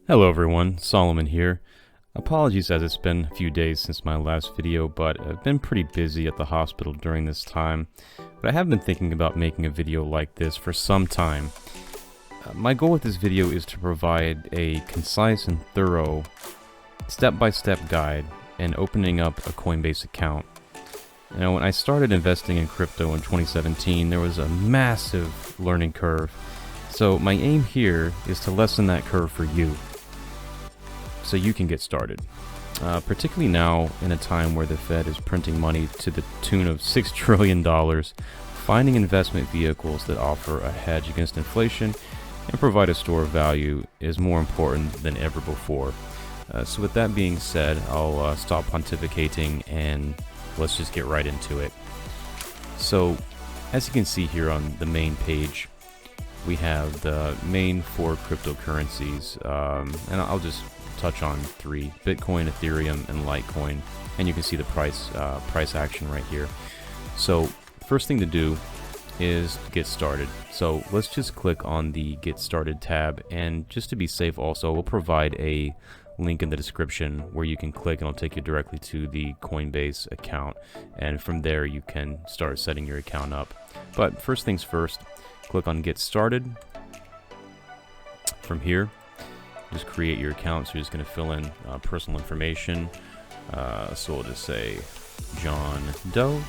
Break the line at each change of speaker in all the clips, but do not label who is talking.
Hello everyone, Solomon here. Apologies as it's been a few days since my last video, but I've been pretty busy at the hospital during this time. But I have been thinking about making a video like this for some time. My goal with this video is to provide a concise and thorough step-by-step guide in opening up a Coinbase account. When I started investing in crypto in 2017, there was a massive learning curve. So my aim here is to lessen that curve for you, so you can get started. Particularly now, in a time where the Fed is printing money to the tune of $6 trillion, finding investment vehicles that offer a hedge against inflation and provide a store of value is more important than ever before. So with that being said, I'll stop pontificating and let's just get right into it. So, as you can see here on the main page, we have the main four cryptocurrencies, and I'll just touch on three: Bitcoin, Ethereum, and Litecoin. And you can see the price action right here. So first thing to do is get started. So let's just click on the Get Started tab, and just to be safe also, we'll provide a link in the description where you can click and it'll take you directly to the Coinbase account, and from there you can start setting your account up. But first things first, click on Get Started. From here, just create your account. So you're just going to fill in personal information. So we'll just say John Doe.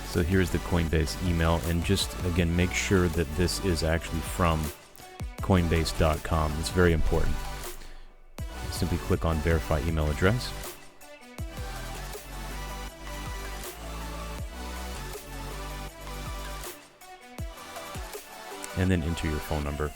So here's the Coinbase email, and just again make sure that this is actually from Coinbase.com. It's very important. Simply click on Verify Email Address. And then enter your phone number.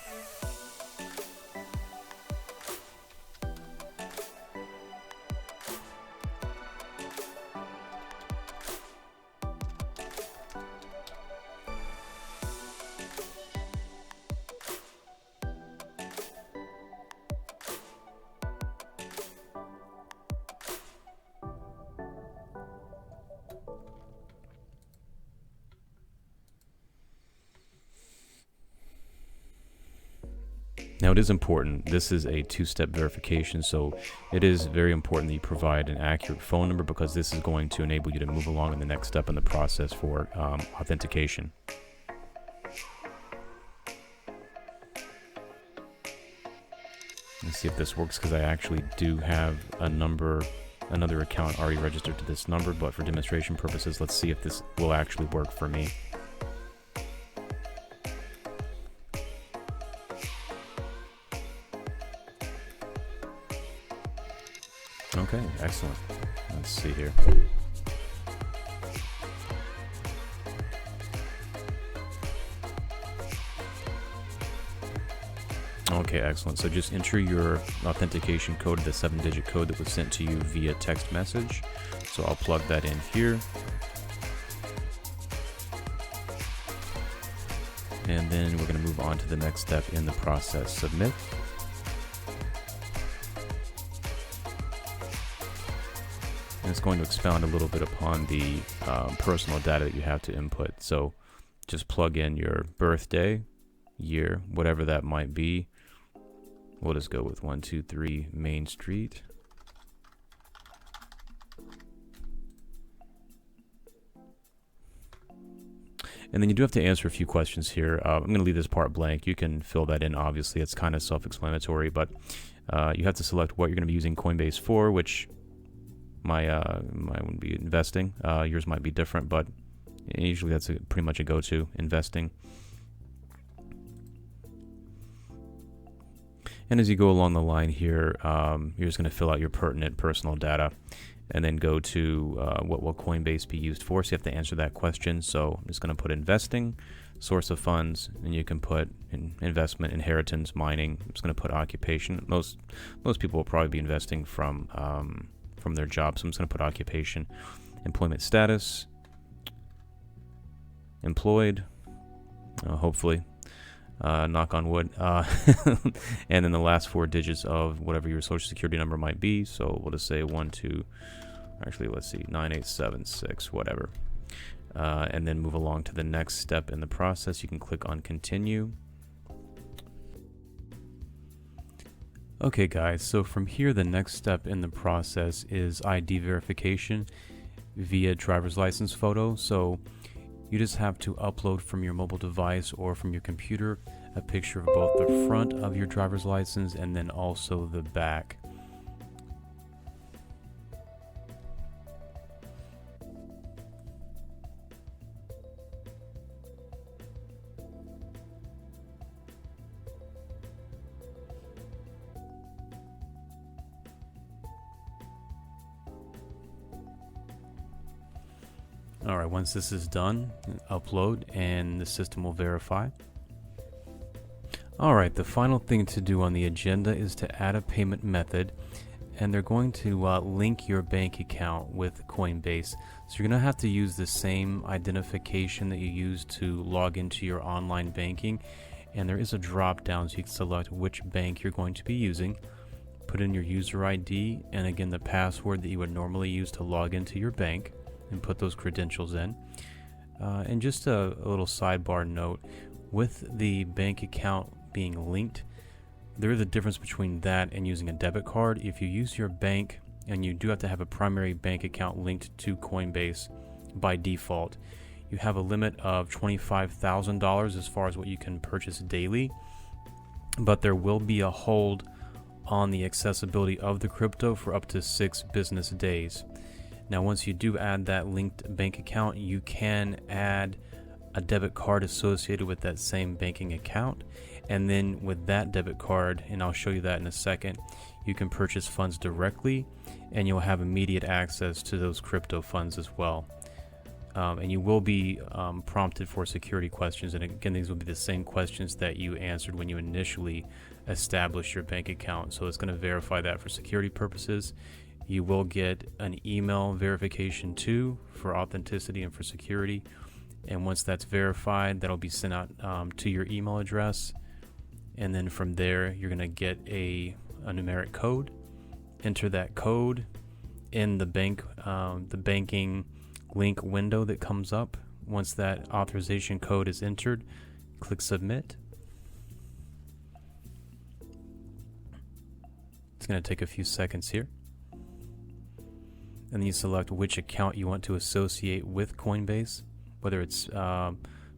Now it is important, this is a two-step verification, so it is very important that you provide an accurate phone number, because this is going to enable you to move along in the next step in the process for authentication. Let's see if this works, because I actually do have another account already registered to this number, but for demonstration purposes, let's see if this will actually work for me. Okay, excellent. Let's see here. Okay, excellent. So just enter your authentication code, the 7-digit code that was sent to you via text message. So I'll plug that in here. And then we're going to move on to the next step in the process, submit. And it's going to expound a little bit upon the personal data that you have to input. So just plug in your birthday, year, whatever that might be. We'll just go with 123 Main Street. And then you do have to answer a few questions here. I'm going to leave this part blank. You can fill that in, obviously. It's kind of self-explanatory, but you have to select what you're going to be using Coinbase for, which mine would be investing. Yours might be different, but usually that's pretty much a go-to, investing. And as you go along the line here, you're just going to fill out your pertinent personal data, and then go to what will Coinbase be used for. So you have to answer that question. So I'm just going to put investing, source of funds, and you can put investment, inheritance, mining. I'm just going to put occupation. Most people will probably be investing from from their job. So I'm just going to put occupation, employment status, employed, hopefully, knock on wood, and then the last 4 digits of whatever your social security number might be. So we'll just say 9876, whatever. And then move along to the next step in the process. You can click on continue. Okay guys, so from here the next step in the process is ID verification via driver's license photo. So you just have to upload from your mobile device or from your computer a picture of both the front of your driver's license and then also the back. Alright, once this is done, upload and the system will verify. Alright, the final thing to do on the agenda is to add a payment method, and they're going to link your bank account with Coinbase. So you're going to have to use the same identification that you use to log into your online banking, and there is a drop down so you can select which bank you're going to be using. Put in your user ID and again the password that you would normally use to log into your bank, and put those credentials in. And just a little sidebar note, with the bank account being linked, there is a difference between that and using a debit card. If you use your bank, and you do have to have a primary bank account linked to Coinbase by default, you have a limit of $25,000 as far as what you can purchase daily, but there will be a hold on the accessibility of the crypto for up to 6 business days. Now, once you do add that linked bank account, you can add a debit card associated with that same banking account. And then with that debit card, and I'll show you that in a second, you can purchase funds directly and you'll have immediate access to those crypto funds as well. And you will be prompted for security questions. And again, these will be the same questions that you answered when you initially established your bank account. So it's going to verify that for security purposes. You will get an email verification too for authenticity and for security. And once that's verified, that'll be sent out to your email address. And then from there, you're going to get a numeric code. Enter that code in the banking link window that comes up. Once that authorization code is entered, click submit. It's going to take a few seconds here. And then you select which account you want to associate with Coinbase, whether it's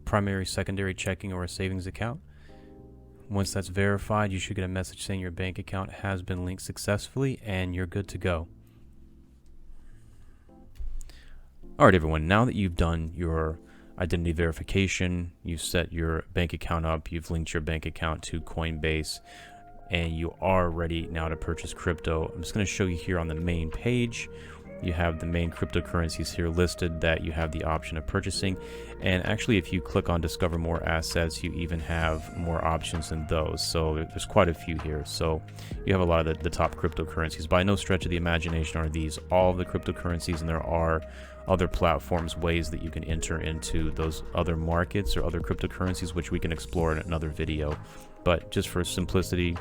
primary, secondary checking, or a savings account. Once that's verified, you should get a message saying your bank account has been linked successfully and you're good to go. Alright everyone, now that you've done your identity verification, you've set your bank account up, you've linked your bank account to Coinbase, and you are ready now to purchase crypto, I'm just going to show you here on the main page. You have the main cryptocurrencies here listed that you have the option of purchasing. And actually, if you click on discover more assets, you even have more options than those. So there's quite a few here. So you have a lot of the top cryptocurrencies. By no stretch of the imagination are these all the cryptocurrencies, and there are other platforms, ways that you can enter into those other markets or other cryptocurrencies, which we can explore in another video. But just for simplicity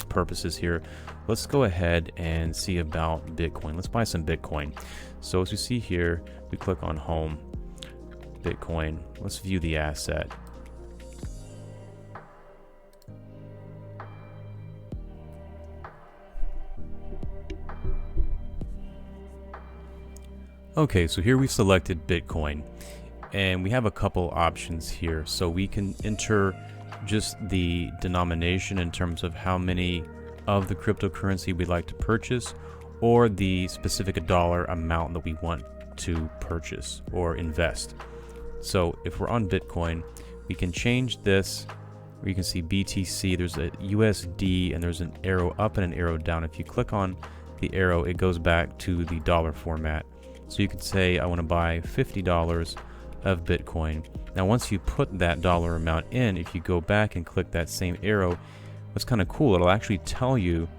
purposes here, let's go ahead and see about Bitcoin. Let's buy some Bitcoin. So as you see here, we click on home, Bitcoin. Let's view the asset. Okay, so here we've selected Bitcoin, and we have a couple options here. So we can enter just the denomination in terms of how many of the cryptocurrency we'd like to purchase, or the specific dollar amount that we want to purchase or invest. So if we're on Bitcoin, we can change this, where you can see BTC, there's a USD, and there's an arrow up and an arrow down. If you click on the arrow, it goes back to the dollar format. So you could say, I want to buy $50 of Bitcoin. Now once you put that dollar amount in, if you go back and click that same arrow, what's kind of cool, it'll actually tell you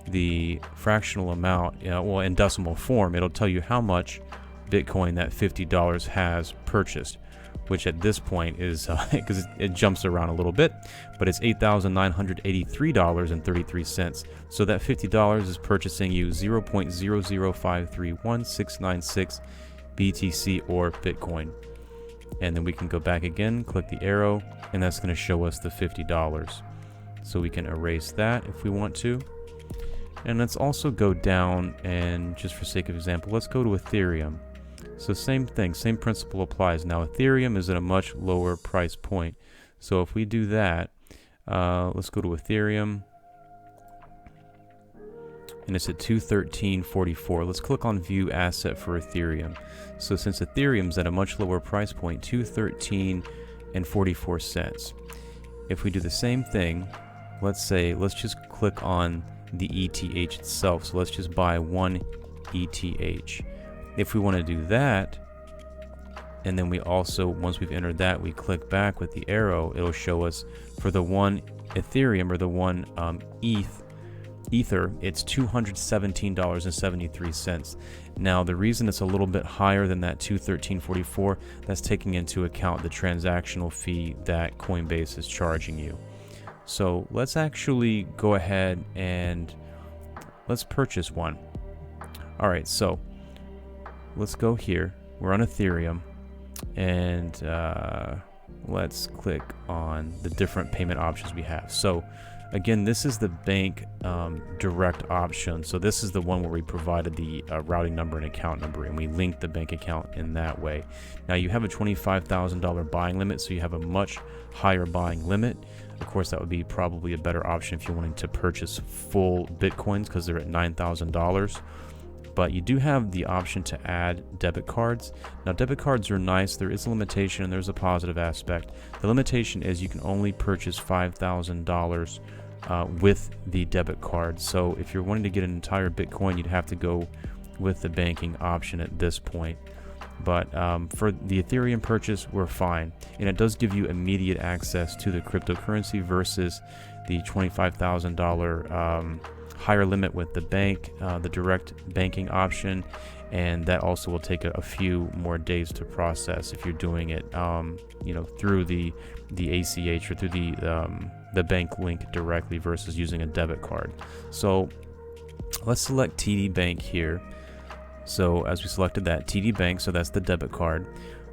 the fractional amount, well, in decimal form, it'll tell you how much Bitcoin that $50 has purchased, which at this point is, because it jumps around a little bit, but it's $8,983.33. So that $50 is purchasing you 0.005319696 BTC or Bitcoin. And then we can go back again, click the arrow, and that's going to show us the $50. So we can erase that if we want to. And let's also go down, and just for sake of example, let's go to Ethereum. So same thing, same principle applies. Now Ethereum is at a much lower price point. So if we do that, let's go to Ethereum, and it's at 213.44. Let's click on View Asset for Ethereum. So since Ethereum's at a much lower price point, 213.44 cents. If we do the same thing, let's just click on the ETH itself. So let's just buy one ETH. If we want to do that, and then we also, once we've entered that, we click back with the arrow, it'll show us for the one Ethereum, or the one Ether, it's $217.73. Now the reason it's a little bit higher than that 213.44, that's taking into account the transactional fee that Coinbase is charging you. So let's actually go ahead and let's purchase one. All right, so let's go here. We're on Ethereum, and let's click on the different payment options we have. So again, this is the bank direct option. So this is the one where we provided the routing number and account number, and we linked the bank account in that way. Now you have a $25,000 buying limit, so you have a much higher buying limit. Of course, that would be probably a better option if you're wanting to purchase full Bitcoins, because they're at $9,000. But you do have the option to add debit cards. Now debit cards are nice. There is a limitation and there's a positive aspect. The limitation is you can only purchase $5,000 with the debit card. So if you're wanting to get an entire Bitcoin, you'd have to go with the banking option at this point. But for the Ethereum purchase, we're fine. And it does give you immediate access to the cryptocurrency versus the $25,000 higher limit with the bank, the direct banking option, and that also will take a few more days to process if you're doing it, through the ACH or through the bank link directly versus using a debit card. So let's select TD Bank here. So as we selected that TD Bank, so that's the debit card,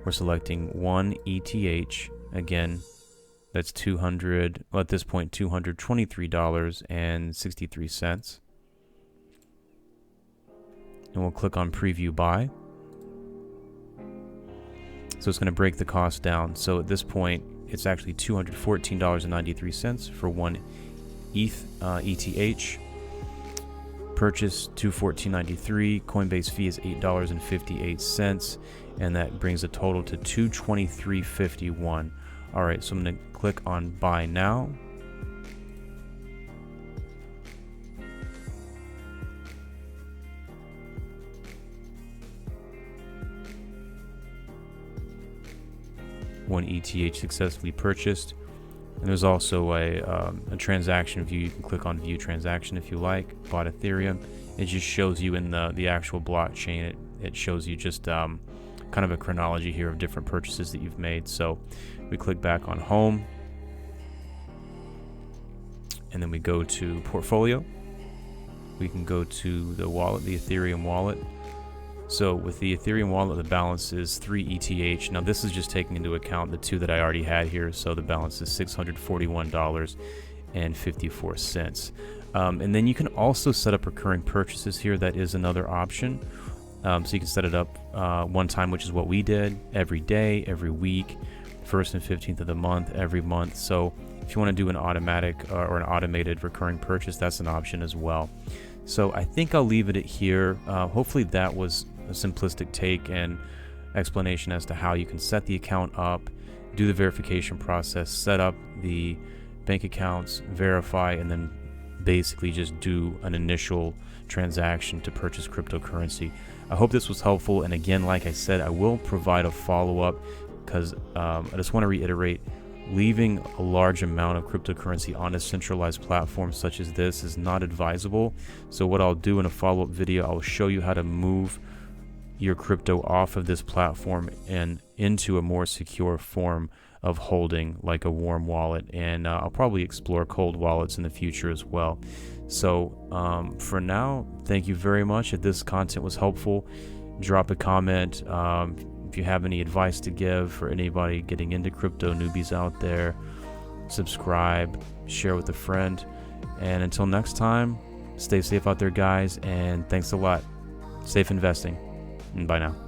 we're selecting one ETH again. That's at this point, $223.63. And we'll click on Preview Buy. So it's going to break the cost down. So at this point, it's actually $214.93 for one ETH. Purchase $214.93. Coinbase fee is $8.58. And that brings the total to $223.51. All right, so I'm going to click on Buy Now. One ETH successfully purchased. And there's also a transaction view. You can click on View Transaction if you like. Bought Ethereum. It just shows you in the actual blockchain. It shows you just kind of a chronology here of different purchases that you've made. So we click back on Home, and then we go to Portfolio. We can go to the wallet, the Ethereum wallet. So with the Ethereum wallet, the balance is 3 ETH. Now this is just taking into account the two that I already had here. So the balance is $641.54. And then you can also set up recurring purchases here. That is another option. So you can set it up one time, which is what we did, every day, every week, 1st and 15th of the month, every month. So if you want to do an automatic or an automated recurring purchase, that's an option as well. So I think I'll leave it at here. Hopefully that was a simplistic take and explanation as to how you can set the account up, do the verification process, set up the bank accounts, verify, and then basically just do an initial transaction to purchase cryptocurrency. I hope this was helpful, and again, like I said, I will provide a follow-up because I just want to reiterate, leaving a large amount of cryptocurrency on a centralized platform such as this is not advisable. So what I'll do in a follow-up video, I'll show you how to move your crypto off of this platform and into a more secure form of holding, like a warm wallet. And I'll probably explore cold wallets in the future as well. So for now, thank you very much. If this content was helpful, drop a comment. If you have any advice to give for anybody getting into crypto, newbies out there, subscribe, share with a friend. And until next time, stay safe out there, guys, and thanks a lot. Safe investing, and bye now.